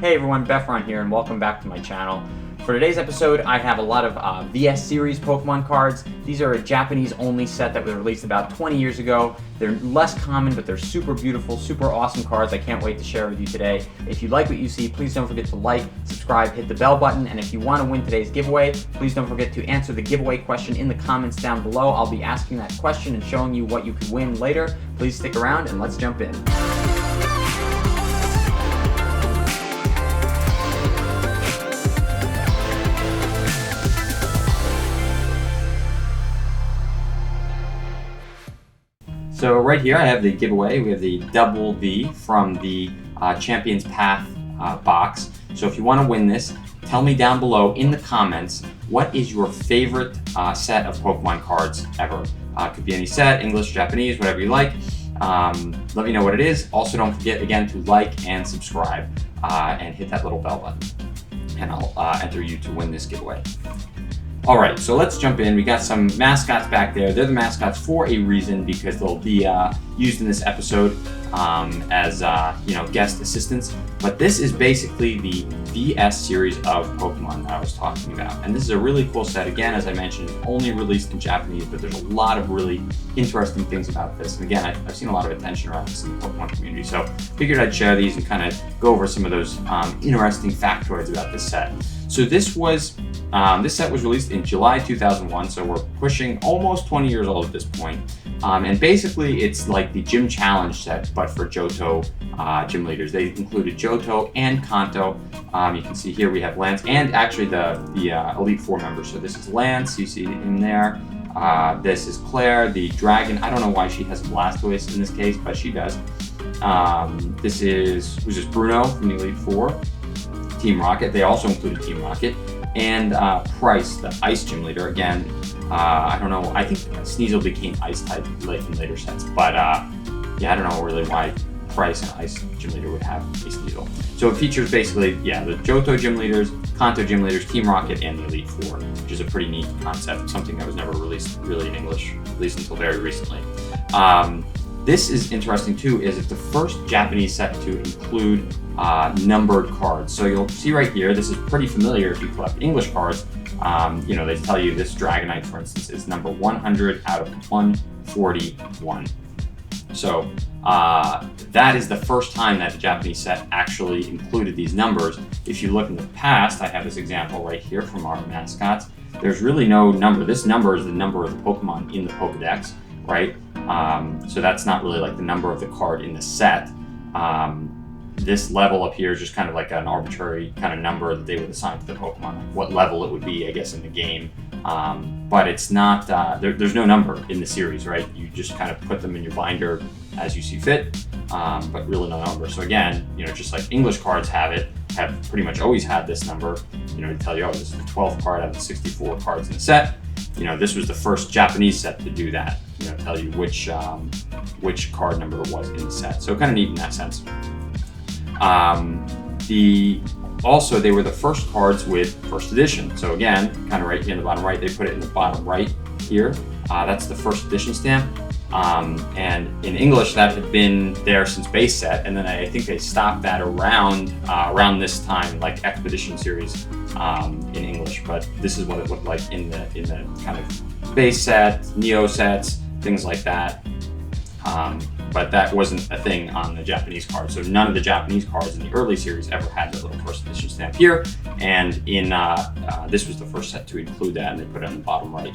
Hey everyone, Befron here, and welcome back to my channel. For today's episode, I have a lot of VS series Pokemon cards. These are a Japanese-only set that was released about 20 years ago. They're less common, but they're super beautiful, super awesome cards I can't wait to share with you today. If you like what you see, please don't forget to like, subscribe, hit the bell button, and if you want to win today's giveaway, please don't forget to answer the giveaway question in the comments down below. I'll be asking that question and showing you what you could win later. Please stick around and let's jump in. So right here I have the giveaway. We have the double V from the Champions Path box. So if you want to win this, tell me down below in the comments what is your favorite set of Pokemon cards ever. Could be any set, English, Japanese, whatever you like. Let me know what it is. Also don't forget again to like and subscribe and hit that little bell button. And I'll enter you to win this giveaway. Alright, so let's jump in. We got some mascots back there. They're the mascots for a reason because they'll be used in this episode as guest assistants. But this is basically the VS series of Pokemon that I was talking about. And this is a really cool set. Again, as I mentioned, it's only released in Japanese, but there's a lot of really interesting things about this. And again, I've seen a lot of attention around this in the Pokemon community. So figured I'd share these and kind of go over some of those interesting factoids about this set. So this set was released in July 2001, so we're pushing almost 20 years old at this point. And basically, it's like the Gym Challenge set, but for Johto gym leaders. They included Johto and Kanto. You can see here we have Lance and actually the Elite Four members. So this is Lance, you see in there. This is Claire, the dragon. I don't know why she has a Blastoise in this case, but she does. This is Bruno from the Elite Four. Team Rocket. They also included Team Rocket. And Price, the Ice Gym Leader. Again, I don't know. I think Sneasel became Ice type in later sets. But yeah, I don't know really why Price and Ice Gym Leader would have a Sneasel. So it features basically, yeah, the Johto Gym Leaders, Kanto Gym Leaders, Team Rocket, and the Elite Four, which is a pretty neat concept. Something that was never released really in English, at least until very recently. This is interesting too, is it's the first Japanese set to include numbered cards. So you'll see right here, this is pretty familiar if you collect English cards. They tell you this Dragonite, for instance, is number 100 out of 141. So that is the first time that the Japanese set actually included these numbers. If you look in the past, I have this example right here from our mascots. There's really no number. This number is the number of the Pokemon in the Pokedex, right? So that's not really like the number of the card in the set. This level up here is just kind of like an arbitrary kind of number that they would assign to the Pokemon, what level it would be, I guess, in the game. But it's not, there's no number in the series, right? You just kind of put them in your binder as you see fit, but really no number. So again, just like English cards have pretty much always had this number, to tell you, oh, this is the 12th card out of the 64 cards in the set. This was the first Japanese set to do that, tell you which card number it was in the set. So kind of neat in that sense. Also, they were the first cards with first edition. So again, kind of right here in the bottom right, they put it in the bottom right here. That's the first edition stamp. And in English, that had been there since base set, and then I think they stopped that around this time, like Expedition series in English. But this is what it looked like in the kind of base set, Neo sets, things like that. But that wasn't a thing on the Japanese cards. So none of the Japanese cards in the early series ever had the little first edition stamp here. And in this was the first set to include that, and they put it on the bottom right.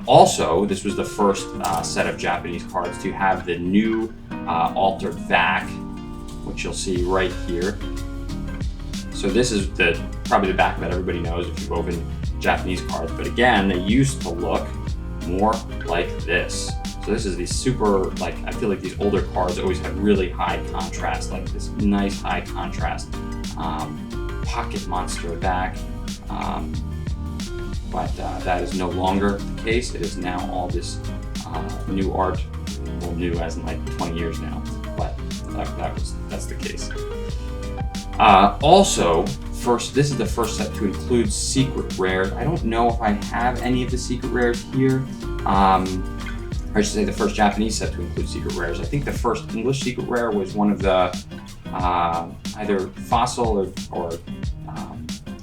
Also, this was the first set of Japanese cards to have the new altered VAC, which you'll see right here. So this is probably the back that everybody knows if you've opened Japanese cards. But again, they used to look more like this. So this is the super, I feel like these older cards always had really high contrast, like this nice high contrast pocket monster back. But that is no longer the case. It is now all this new art, well, new as in like 20 years now, but that's the case. Also, this is the first set to include secret rares. I don't know if I have any of the secret rares here. I should say the first Japanese set to include secret rares. I think the first English secret rare was one of the either Fossil or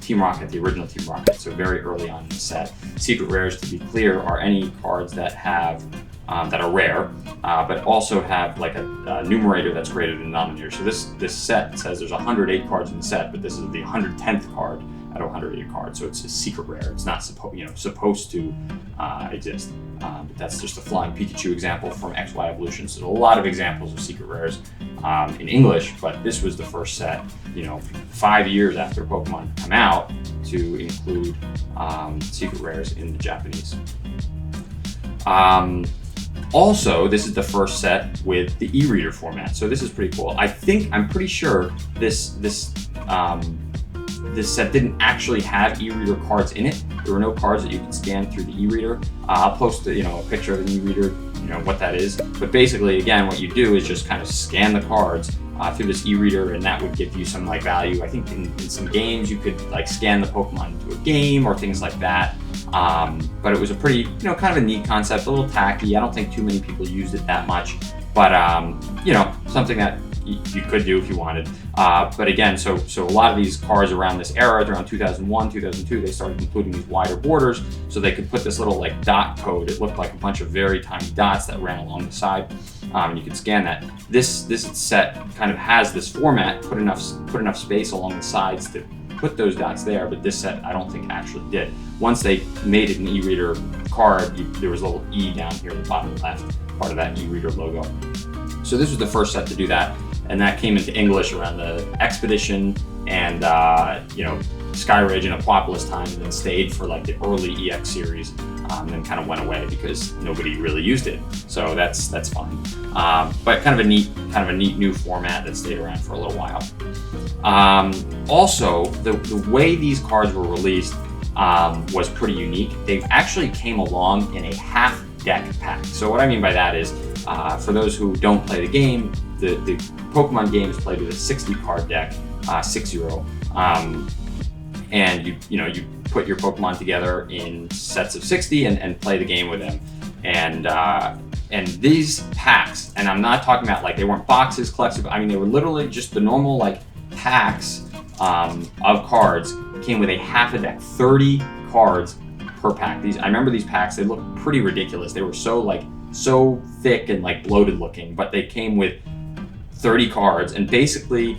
Team Rocket, the original Team Rocket, so very early on in the set. Secret rares, to be clear, are any cards that have that are rare, but also have like a numerator that's greater than the denominator. So this set says there's 108 cards in the set, but this is the 110th card out of 108 cards, so it's a secret rare. It's not supposed to exist. But that's just a flying Pikachu example from XY Evolution. So there's a lot of examples of secret rares in English, but this was the first set, 5 years after Pokemon come out, to include secret rares in the Japanese. Also, this is the first set with the e-reader format, so this is pretty cool. I'm pretty sure this set didn't actually have e-reader cards in it. There were no cards that you could scan through the e-reader. I'll post a picture of an e-reader, what that is. But basically, again, what you do is just kind of scan the cards through this e-reader, and that would give you some value. I think in some games you could scan the Pokemon into a game or things like that. But it was a pretty, kind of a neat concept, a little tacky. I don't think too many people used it that much, but something that you could do if you wanted. But again, so a lot of these cards around this era, around 2001, 2002, they started including these wider borders, so they could put this little dot code. It looked like a bunch of very tiny dots that ran along the side. And you could scan that. This set kind of has this format, put enough space along the sides to put those dots there, but this set I don't think actually did. Once they made it an e-reader card, there was a little E down here at the bottom left, part of that e-reader logo. So this was the first set to do that, and that came into English around the Expedition and Skyridge and Aquapolis time, and then stayed for the early EX series, and then kind of went away because nobody really used it. So that's fine. But kind of a neat new format that stayed around for a little while. Also, the way these cards were released was pretty unique. They actually came along in a half deck pack. So what I mean by that is, for those who don't play the game, the Pokemon game is played with a 60 card deck, 6-0. And you put your Pokemon together in sets of 60 and play the game with them. And these packs, and I'm not talking about they weren't boxes, collectibles. I mean, they were literally just the normal packs of cards. Came with a half a deck, 30 cards per pack. I remember these packs. They looked pretty ridiculous. They were so thick and bloated looking, but they came with 30 cards, and basically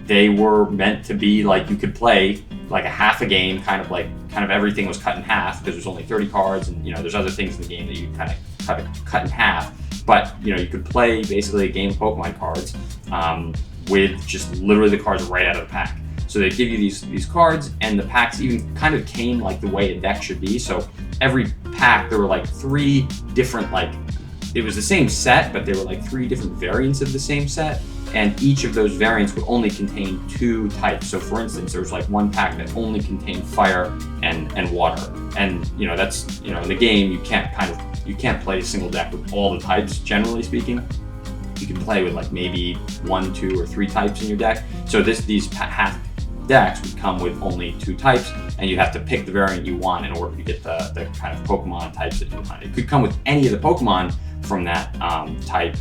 they were meant to be you could play a half a game, kind of everything was cut in half because there's only 30 cards, and there's other things in the game that you kind of cut in half, but you could play basically a game of Pokemon cards with just literally the cards right out of the pack. So they give you these cards, and the packs even kind of came the way a deck should be. So every pack, there were 3 different it was the same set, but there were 3 different variants of the same set, and each of those variants would only contain 2 types. So for instance, there was one pack that only contained fire and water, and that's in the game you can't play a single deck with all the types. Generally speaking, you can play with maybe 1, 2, or 3 types in your deck. So these half decks would come with only 2 types, and you have to pick the variant you want in order to get the kind of Pokemon types that you want. It could come with any of the Pokemon from that type,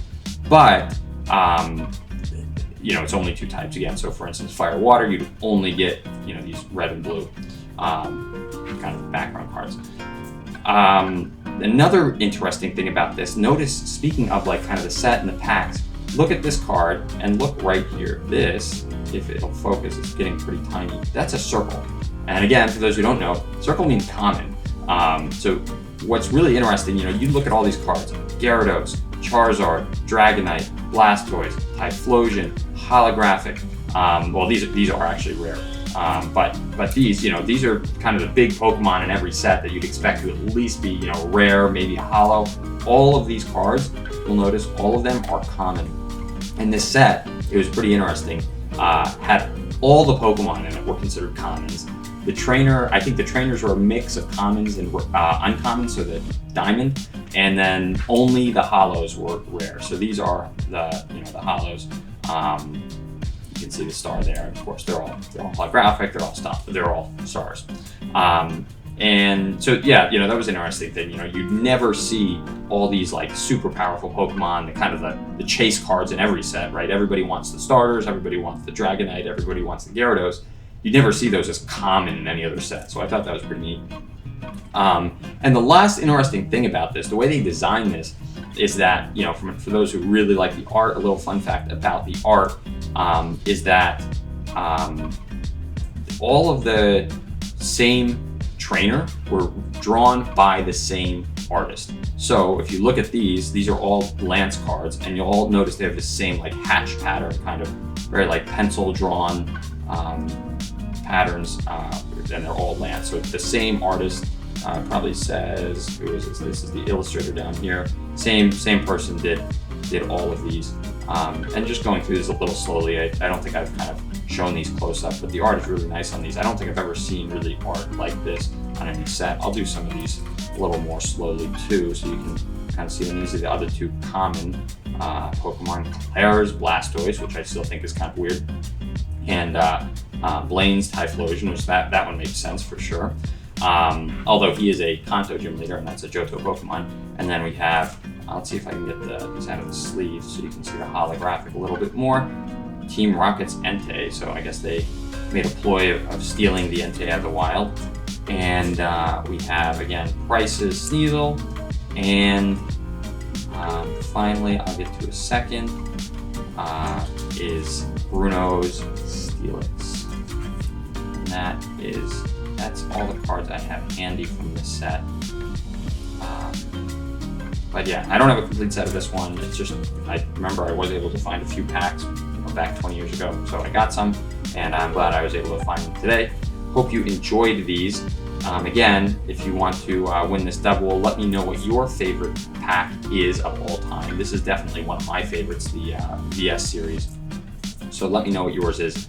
but it's only 2 types again. So for instance, fire, water, you'd only get these red and blue kind of background cards. Another interesting thing about this, notice, speaking of kind of the set and the packs, look at this card and look right here. This, if it'll focus, it's getting pretty tiny. That's a circle. And again, for those who don't know, circle means common. So what's really interesting, you look at all these cards: Gyarados, Charizard, Dragonite, Blastoise, Typhlosion, holographic. Well, these are actually rare. But these are kind of the big Pokemon in every set that you'd expect to at least be, rare, maybe a holo. All of these cards, you'll notice, all of them are common. And this set, it was pretty interesting, had all the Pokemon in it were considered commons. I think the trainers were a mix of commons and uncommons, so the diamond, and then only the holos were rare. So these are the holos. You can see the star there. Of course, they're all holographic. They're all stars. And so, yeah, you know, that was an interesting thing. You know, you'd never see all these like super powerful Pokemon, the kind of the chase cards in every set, right? Everybody wants the starters, everybody wants the Dragonite, everybody wants the Gyarados. You'd never see those as common in any other set. So I thought that was pretty neat. And the last interesting thing about this, the way they designed this, is that, you know, for those who really like the art, a little fun fact about the art is that all of the same trainer were drawn by the same artist. So if you look at these are all Lance cards, and you'll all notice they have the same like hatch pattern, kind of very like pencil drawn patterns, and they're all Lance. So the same artist probably says, who is this? This is the illustrator down here. Same person did all of these. And just going through this a little slowly, I don't think I've kind of shown these close up, but the art is really nice on these. I don't think I've ever seen really art like this on any set. I'll do some of these a little more slowly too, so you can kind of see them. These are the other two common Pokemon, Claire's Blastoise, which I still think is kind of weird, and Blaine's Typhlosion, which that one makes sense for sure. Although he is a Kanto gym leader, and that's a Johto Pokemon. And then we have, let's see if I can get these out of the sleeve so you can see the holographic a little bit more. Team Rocket's Entei, so I guess they made a ploy of stealing the Entei out of the wild. And we have, again, Price's Sneasel, and finally, I'll get to a second, is Bruno's Steelix. And that's all the cards I have handy from this set. But yeah, I don't have a complete set of this one. It's just, I remember I was able to find a few packs back 20 years ago, so I got some, and I'm glad I was able to find them today. Hope you enjoyed these. Again, if you want to win this double, let me know what your favorite pack is of all time. This is definitely one of my favorites, the VS series. So let me know what yours is.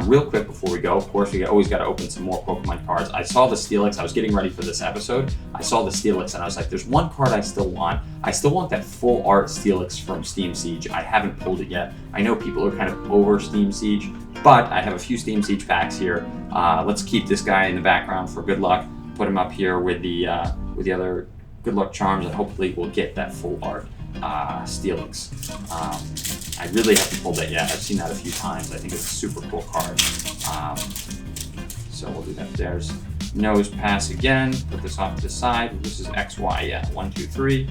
Real quick before we go, of course, we always got to open some more Pokemon cards. I saw the Steelix. I was getting ready for this episode. I saw the Steelix, and I was like, there's one card I still want. I still want that full art Steelix from Steam Siege. I haven't pulled it yet. I know people are kind of over Steam Siege, but I have a few Steam Siege packs here. Let's keep this guy in the background for good luck. Put him up here with the other good luck charms, and hopefully we'll get that full art Steelix. I really haven't pulled that yet. I've seen that a few times. I think it's a super cool card. So we'll do that. There's Nose Pass again. Put this off to the side. This is XY, yeah. 1, 2, 3.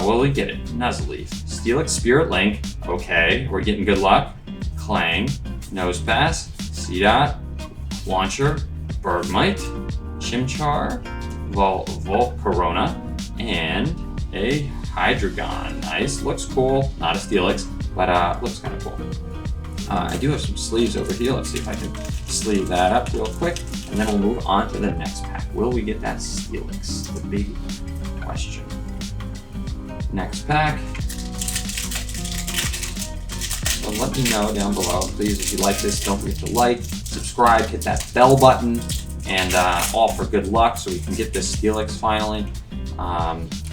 Will we get it? Nuzzleaf. Steelix, Spirit Link. Okay, we're getting good luck. Clang. Nose Pass. C-Dot. Launcher. Bergmite. Chimchar. Volcarona. And a Hydreigon. Nice. Looks cool. Not a Steelix, but looks kind of cool. I do have some sleeves over here. Let's see if I can sleeve that up real quick, and then we'll move on to the next pack. Will we get that Steelix? The big question. Next pack. So let me know down below, please, if you like this. Don't forget to like, subscribe, hit that bell button, and all for good luck so we can get this Steelix finally.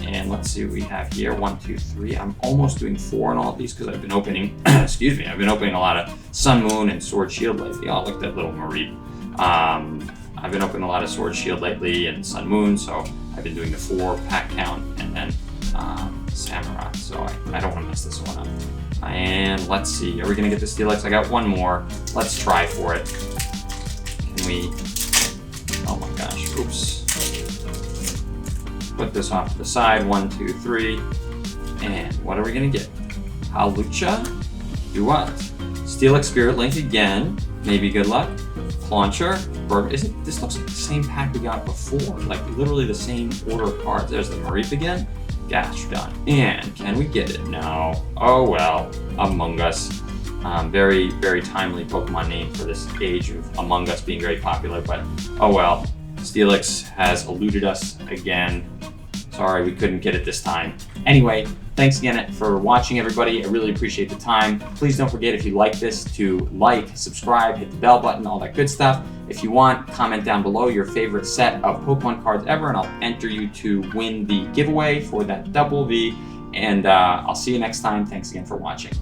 And let's see what we have here. 1, 2, 3. I'm almost doing 4 on all of these because I've been opening, excuse me, I've been opening a lot of Sun, Moon, and Sword Shield lately. Oh, look at that little Mareep. I've been opening a lot of Sword Shield lately and Sun, Moon, so I've been doing the 4 pack count, and then Samurai, so I don't want to mess this one up. And let's see, are we going to get the Steelix? I got one more. Let's try for it. Can we? Oh my gosh, oops. Put this off to the side. 1, 2, 3. And what are we going to get? Hawlucha? Do what? Steelix, Spirit Link again. Maybe good luck. Clauncher. This looks like the same pack we got before. Like literally the same order of cards. There's the Mareep again. Gastrodon. And can we get it? No. Oh well. Among Us. Very, very timely Pokemon name for this age of Among Us being very popular, but oh well. Steelix has eluded us again. Sorry, we couldn't get it this time. Anyway, thanks again for watching, everybody. I really appreciate the time. Please don't forget, if you like this, to like, subscribe, hit the bell button, all that good stuff. If you want, comment down below your favorite set of Pokemon cards ever, and I'll enter you to win the giveaway for that double V. And I'll see you next time. Thanks again for watching.